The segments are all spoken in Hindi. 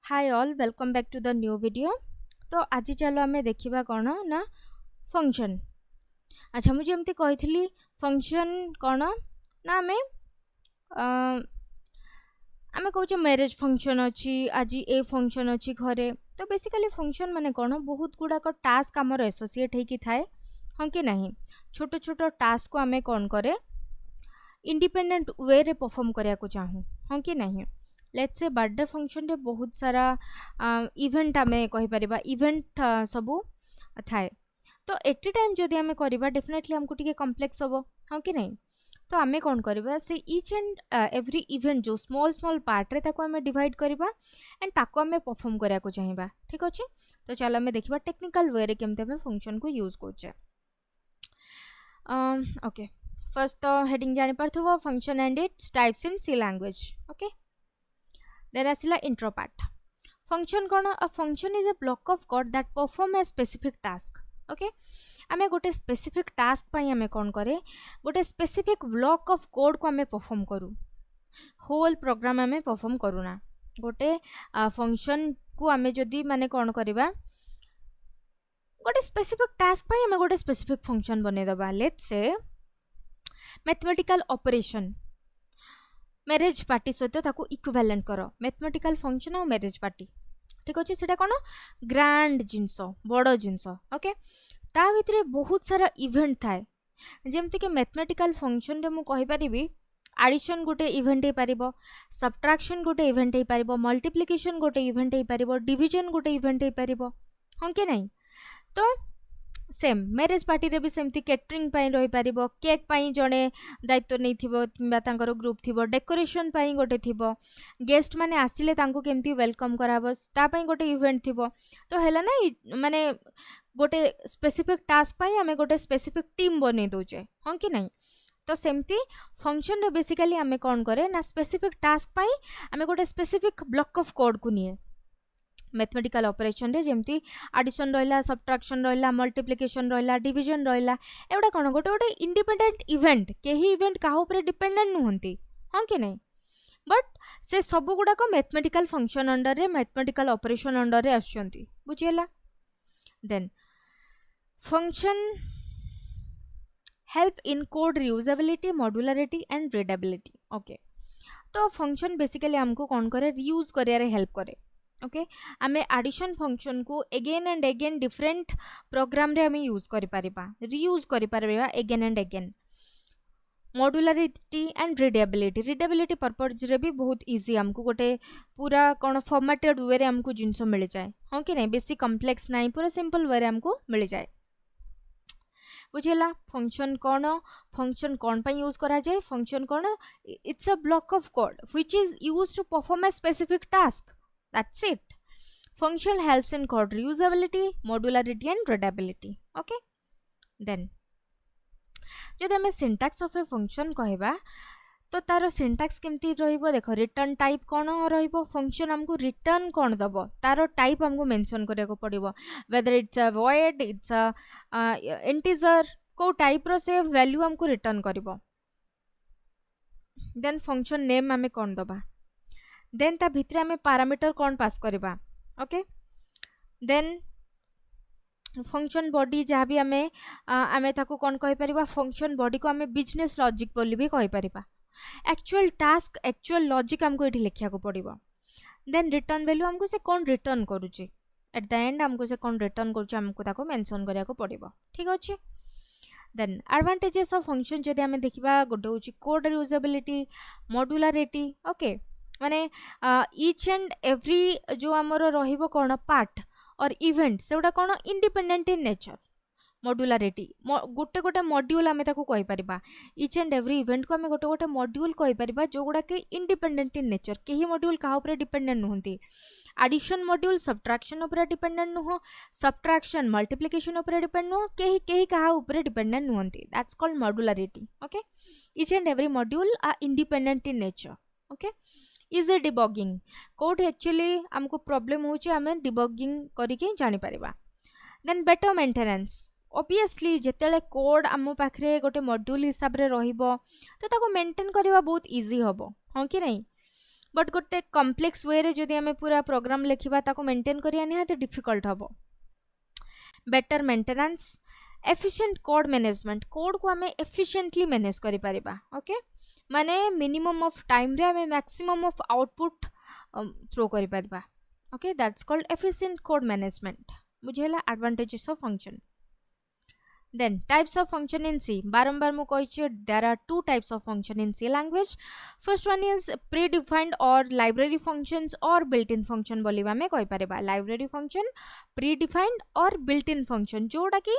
Hi all welcome back to the new video. तो आज चलो आम देखा कौन ना फंक्शन। अच्छा मुझे एमती कही फंक्शन कौन ना आमे कौचे मैरिज फंक्शन अच्छी आज ए फंक्शन अच्छी घरे। तो बेसिकली फंक्शन माने कौन बहुत गुड़ाक टास्क आमर एसोसिएट होकी थाए हाँ कि नहीं। छोट छोट टास्क को आमे कौन करे इंडिपेंडेंट वे रे परफॉर्म करिया को चाहूँ हाँ कि नहीं। लेट्स से बर्थडे फंक्शन रे बहुत सारा इवेंट आमे कहि परिबा इवेंट सबू थाए। तो एट टाइम जदि आमे करिबा डेफिनेटली हमको टिके कॉम्प्लेक्स हबो हाँ कि नहीं। तो आमे कौन करबा से ईच एंड एवरी इवेंट जो स्मॉल स्मॉल पार्ट रे ताको आमे डिवाइड करबा एंड ताको आमे परफॉर्म करिया को चाहिबा ठीक अछि। तो चलो आमे देखिबा टेक्निकल वे रे केमते आमे फंक्शन को यूज करछे। ओके फर्स्ट तो हेडिंग जानि परथबो function and its types in C language. Okay then आसिला इंट्रो पार्ट। फंक्शन कौन अ function is a block of code that perform a specific task. Okay आमे गोटे स्पेसिफिक टास्क पई आमे कौन करे गोटे स्पेसिफिक ब्लॉक ऑफ कोड को आमे परफॉर्म करू होल प्रोग्राम आमे परफॉर्म करूना। गोटे फंक्शन को आमे जदि माने कौन करबा गोटे स्पेसिफिक टास्क पई आमे गोटे स्पेसिफिक फंक्शन बने दबा। Let's say mathematical operation marriage party सहित ताको इक्विवेलेंट करो मैथमेटिकल फंक्शन और मैरिज पार्टी ठीक अच्छे से कौन ग्रांड जिनस बड़ जिनस। ओके ता भितर बहुत सारा इवेंट थाए जमती कि मैथमेटिकल फंक्शन रे मु कहि परिबी एडिशन गोटे इवेंट हो पारिबो सब्ट्रैक्शन गोटे इवेंट हो पारिबो मल्टीप्लिकेशन गोटे इवेंट हो पारिबो डिवीजन गोटे इवेंट हो पारिबो हाँ कि नहीं। तो सेम मैरिज पार्टी रे भी सेमती कैटरिंग पाई रही पारिबो केक पाई जड़े दायित्व नहीं थिबो किंबा तांकर ग्रुप थिबो डेकोरेशन पाई गोटे थिबो गेस्ट माने आसिले तांको केमती वेलकम कराबो ता पाई गोटे इवेंट थिबो। तो हैला ना माने गोटे स्पेसिफिक टास्क पाई आमे गोटे स्पेसिफिक टीम बने दोचे हाँ कि नहीं। तो सेमती फंक्शन रे बेसिकली आमे कौन करे ना स्पेसिफिक टास्क पाई आमे गोटे स्पेसिफिक ब्लॉक ऑफ कोड को निये मैथमेटिकल ऑपरेशन रे जेमती एडिशन रहिला सब्ट्रैक्शन रहिला मल्टीप्लिकेशन रहिला डिवीजन रहिला एवडा कोन गोटे गोटे इंडिपेंडेंट इवेंट केही इवेंट काहा ऊपर डिपेंडेंट नुहंती हाँ कि नहीं। बट से सब गुडा को मैथमेटिकल फंक्शन अंडर रे मैथमेटिकल ऑपरेशन अंडर रे आछंती बुझियला। Then function help in code reusability modularity and readability. Okay तो फंक्शन बेसिकली हमको कौन करे रियूज करिया हेल्प करे। ओके आमे एडिशन फंक्शन को again and again different program रे आमे यूज करि परिबा रियूज करि परिबा again and again. Modularity and readability purpose रे भी बहुत इजी हमको गोटे पूरा कौन फॉर्मेटेड वे रे हमको जिनस मिल जाए हाँ कि नहीं बेसी कॉम्प्लेक्स नहीं पूरा सिंपल वे रे हमको मिल जाए बुझेला। फंक्शन कौन पे यूज करा जाए फंक्शन कौन it's a block of code which is used to perform a specific task that's it. Function helps in code reusability modularity and readability. Okay then जदि हमें syntax of a function कहबा तो तार syntax केमती रहिबो देखो रिटर्न टाइप कौन रहिबो फंक्शन हमको रिटर्न कौन दबो तार टाइप हमको मेंशन करिया को पड़िबो whether it's a void it's a integer को टाइप रो से वैल्यू हमको रिटर्न करिबो। देन फंक्शन नेम हमें कौन दबा देन ता भितर आमे पैरामीटर कौन पास करबा। ओके देन फंक्शन बॉडी जहाँ भी आमे आमे ताको कौन कहि परिबा फंक्शन बॉडी को आमे बिजनेस लॉजिक बोली भी कहि परिबा एक्चुअल टास्क एक्चुअल लॉजिक हमको एठी लिखिया को पड़िबो। देन रिटर्न वैल्यू हमको से कौन रिटर्न करूची एट द एंड हमको से कौन रिटर्न करूची हमको ताको मेंशन करिया को पड़िबो ठीक अछि। देन एडवांटेजेस ऑफ फंक्शन जदि आमे देखिबा गोटे होची कोड रियूजेबिलिटी मॉड्यूलरिटी। ओके माने ईच एंड एवरी जो आमर रहिबो कौन पार्ट और इवेंट सेउडा कौन इंडिपेंडेंट इन नेचर मॉड्यूलरिटी गोटे गोटे मॉड्यूल आमे ताको कहि परिबा ईच एंड एवरी इवेंट को आमे गोटे गोटे मॉड्यूल कहि परिबा जो गुडा के इंडिपेंडेंट इन नेचर केही मॉड्यूल काहा ऊपर डिपेंडेंट नहुंती एडिशन मॉड्यूल सब्ट्रैक्शन ऊपर डिपेंडेंट नुहो सब्ट्रैक्शन मल्टीप्लिकेशन ऊपर डिपेंड नुहो केही केही काहा ऊपर डिपेंडेंट नुहंती that's called modularity. Okay each and every module are independent in nature. Okay easy debugging code actually हमको प्रॉब्लम होची हमें डिबगिंग करिके जानि परिबा। देन बेटर मेंटेनेंस ऑब्वियसली जेतेले कोड आम पाखरे गोटे मॉड्यूल हिसाब रे रहिबो तो ताको मेंटेन करबा बहुत इजी हबो हाँ कि नहीं। बट गोटे कॉम्प्लेक्स वे रे जदि आमे पूरा प्रोग्राम लिखिबा ताको मेंटेन करिया निहाती डिफिकल्ट हबो. Better maintenance, efficient code management, code को आमे एफिशिएंटली मैनेज करि परिबा. ओके, माने मिनिमम ऑफ टाइम रे आमे मैक्सिमम ऑफ आउटपुट थ्रो करि परिबा. Okay, that's called efficient code management. बुझेला advantages of function. Then types of function in C. बारंबार मु कहिछि there are two types of function in C language. First one is predefined or library functions or built-in function बोली हमें कहि परिबा. Library function, predefined or built-in function जोटा कि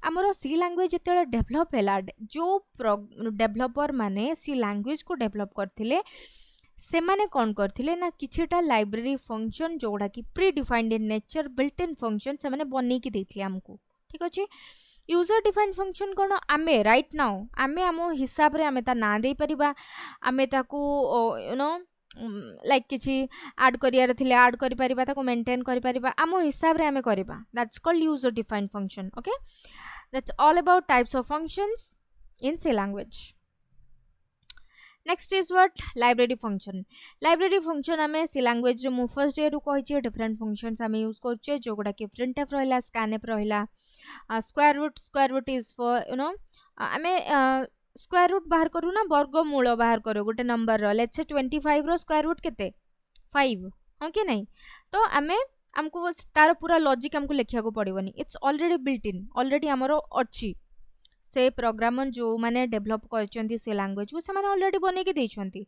हमरो C language जेतेले डेवलप हैला, जो डेवलपर माने C language को डेवलप करथिले सेमाने कौन करथिले ना किछिटा लाइब्रेरी फंक्शन जोड़ा कि predefined in nature built in function से माने बनै कि देथिले हमको. ठीक अछि. यूजर डिफाइंड फंक्शन कोन आमे राइट नाउ आमे आमो हिसाब रे आमे ता ना दे परिबा, आमे ताकू यू नो लाइक किछि ऐड करियार थिले ऐड करि परिबा, ताकू मेंटेन करि परिबा, आमो हिसाब रे आमे करिबा. That's called user defined function. Okay, that's all about types of functions in C language. Next is what library function. Library function आमे सी लैंग्वेज रे मु फर्स्ट डे रु कहिछि डिफरेंट फंक्शंस आमे यूज करछे जो गुडा कि printf रहला, scanf रहला, square root is for you know आमे स्क्वायर रूट बाहर करू ना, वर्गमूल बाहर करू गोटे number row. Let's say 25 row square root केते 5. हां कि नहीं, तो आमे हमको तार पूरा लॉजिक हमको लिखिया को पड़िबनी. It's already built in, already हमरो अछि से प्रोग्रामर जो माने डेवलप करछंती से लैंग्वेज को से माने ऑलरेडी बने के देछंती.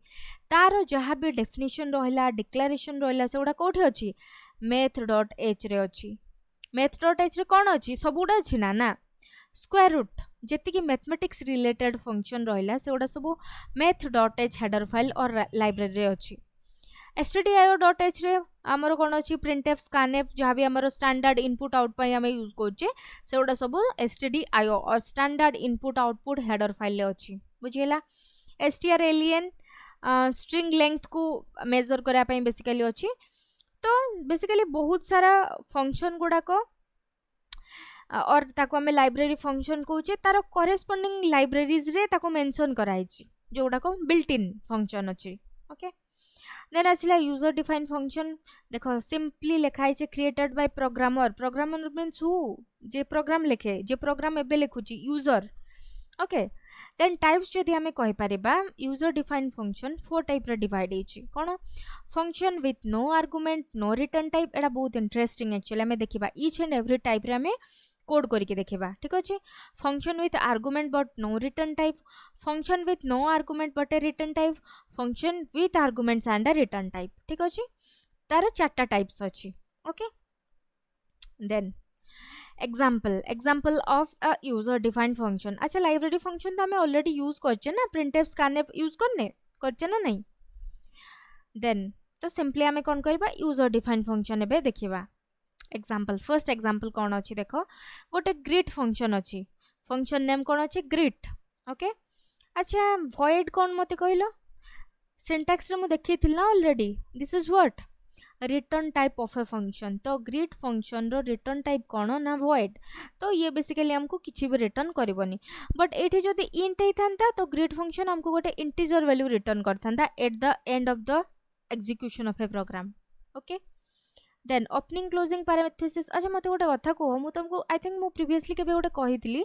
तार जहाँ भी डेफिनेशन रहला, डिक्लेरेशन रहला, से गुडा कोठी अछि math.h रे अछि. math.h रे कोन अछि, सबुडा अछि ना ना. स्क्वायर रूट जेति कि मैथमेटिक्स रिलेटेड फंक्शन रहला से गुडा सब math.h हेडर फाइल और लाइब्रेरी रे अछि. stdio.h रे हमरो कोन अछि printf, scanf, जहाँ भी हमरो स्टैंडर्ड इनपुट आउट पई हमें यूज करछे से गुडा सब stdio और standard input output header file ले अछि. बुझियला. strlen स्ट्रिंग लेंथ को मेजर करा पई बेसिकली अछि. तो बेसिकली बहुत सारा फंक्शन गुडा को और ताको हमें लाइब्रेरी फंक्शन कहूचे, तार करेस्पोंडिंग लाइब्रेरीज रे ताको मेंशन कराइछि जोडा को बिल्ट इन फंक्शन अछि. ओके, देन आसिला यूजर डिफाइंड फंक्शन. देखो सिंपली लिखाई छे created by programmer. Programmer means who जे प्रोग्राम लिखे, जे प्रोग्राम एबे लिखुची यूजर. ओके, देन टाइप्स जदि हमें कहि परिबा यूजर डिफाइंड फंक्शन 4 टाइप रे डिवाइड हेछि. कोन function with no argument, no return type. एडा बहुत इंटरेस्टिंग एक्चुअली हमें देखिबा ईच एंड एवरी टाइप रे हमें कोड करके देखिबा. ठीक अछि. Function with argument but no return type, function with no argument but a return type, function with arguments and a return type. ठीक अछि. तार चारटा टाइप्स अछि. Okay, then example of a user defined function. अच्छा, लाइब्रेरी फंक्शन तो हमें ऑलरेडी यूज करछे ना, printf, scanf यूज करछे ना नहीं. देन तो सिंपली हमें कोन करबा यूजर डिफाइंड फंक्शन एबे देखिबा. एग्जांपल, फर्स्ट एग्जांपल कोन अछि देखो, गोटे ग्रीट फंक्शन अछि. फंक्शन नेम कोन अछि ग्रीट. ओके, अच्छा void कोन मते कहलो, सिंटैक्स रे मु देखिथिल ना already. This is what return type of a function. तो ग्रीट फंक्शन रो रिटर्न टाइप कोन ना void. तो ये बेसिकली हमको किछि भी रिटर्न करबनी. बट एठी जदि int हेथांता तो ग्रीट फंक्शन हमको गोटे इंटीजर वैल्यू रिटर्न करथांता at the end of the execution of a program. Okay, then opening closing parenthesis. अच्छा मते गोटे कथा को मु तुमको आई थिंक मु प्रीवियसली केबे गोटे कहितली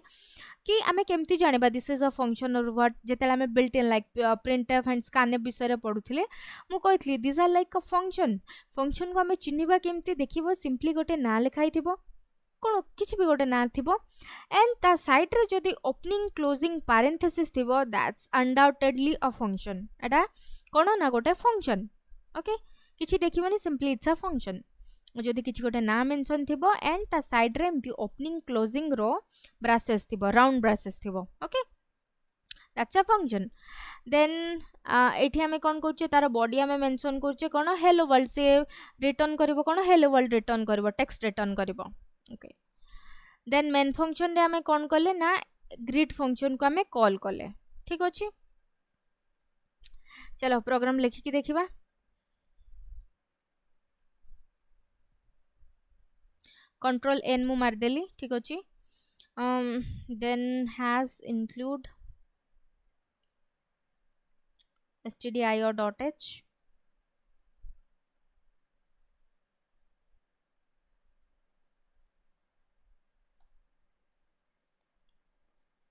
कि आमे केमती जानिबा दिस इज अ फंक्शन और व्हाट. जेतेला आमे built in like printf and scanf विषय रे पढुथिले मु कहितली this are like a function. Function को आमे चिन्हिबा केमती देखिबो, सिंपली गोटे ना लिखाई थिबो, कोन किछि भी गोटे ना थिबो, एंड ता साइड रे जदी ओपनिंग क्लोजिंग पैरेंथेसिस थिबो दैट्स अनडाउटेडली अ फंक्शन. एटा कोन ना गोटे फंक्शन. ओके, किछि देखिबोनी, सिंपली इट्स अ फंक्शन. जदि किछि गोटे ना मेंशन थिबो एंड ता साइड रे एमती ओपनिंग क्लोजिंग रो ब्रासेस थिबो, राउंड ब्रासेस थिबो. Okay, that's a function. Then एठी हमें कोन करछे, तार बॉडी हमें मेंशन करछे कोन हेलो वर्ल्ड. से रिटर्न करबो कोन हेलो वर्ल्ड रिटर्न करबो, टेक्स्ट रिटर्न करबो. ओके, देन मेन फंक्शन रे हमें कोन करले ना ग्रीट फंक्शन को हमें कॉल करले. ठीक अछि. चलो प्रोग्राम लिखि कि देखिबा. कंट्रोल एन मु मार देली. ठीक अछि. Then has include stdio.h.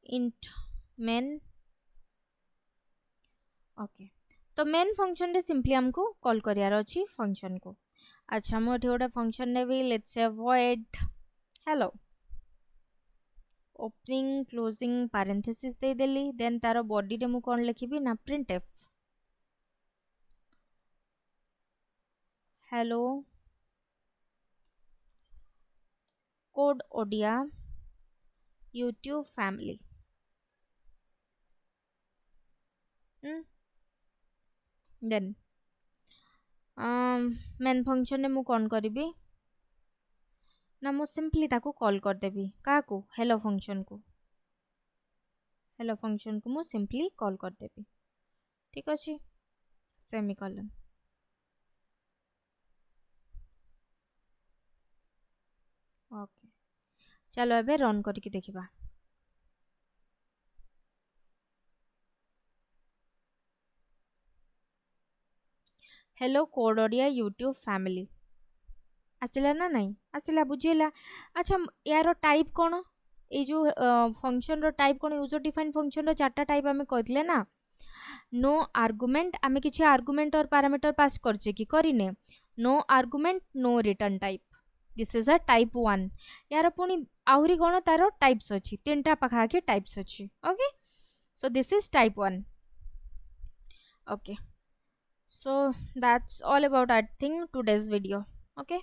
int main okay तो मेन फंक्शन रे सिंपली हमको कॉल करियार अछि फंक्शन को अच्छा मोठे गोटे फंक्शन ने भी let's say void hello opening closing parenthesis दे देली देन तारो बॉडी रे मु कोन लिखिबी ना printf hello code odia YouTube family देन मेन फंक्शन ने मु कोन करबी ना मु सिंपली ताको कॉल कर देबी काको हेलो फंक्शन को मु सिंपली कॉल कर देबी ठीक अछि सेमीकोलन ओके चलो एबे रन करके देखिबा hello code Odia YouTube family आसिला ना नहीं आसिला बुझेला अच्छा यार टाइप कोन ए जो फंक्शन रो टाइप कोन यूजर डिफाइन फंक्शन रो चारटा टाइप हमें कहथिले ना नो आर्गुमेंट आमे किछि आर्गुमेंट और पैरामीटर पास करछे कि करिने no argument no return type this is a type 1 यार पुनी आहुरी कोन तारो टाइप्स अछि तीनटा पखा के टाइप्स अछि okay so this is type 1 okay so that's all about I think today's video okay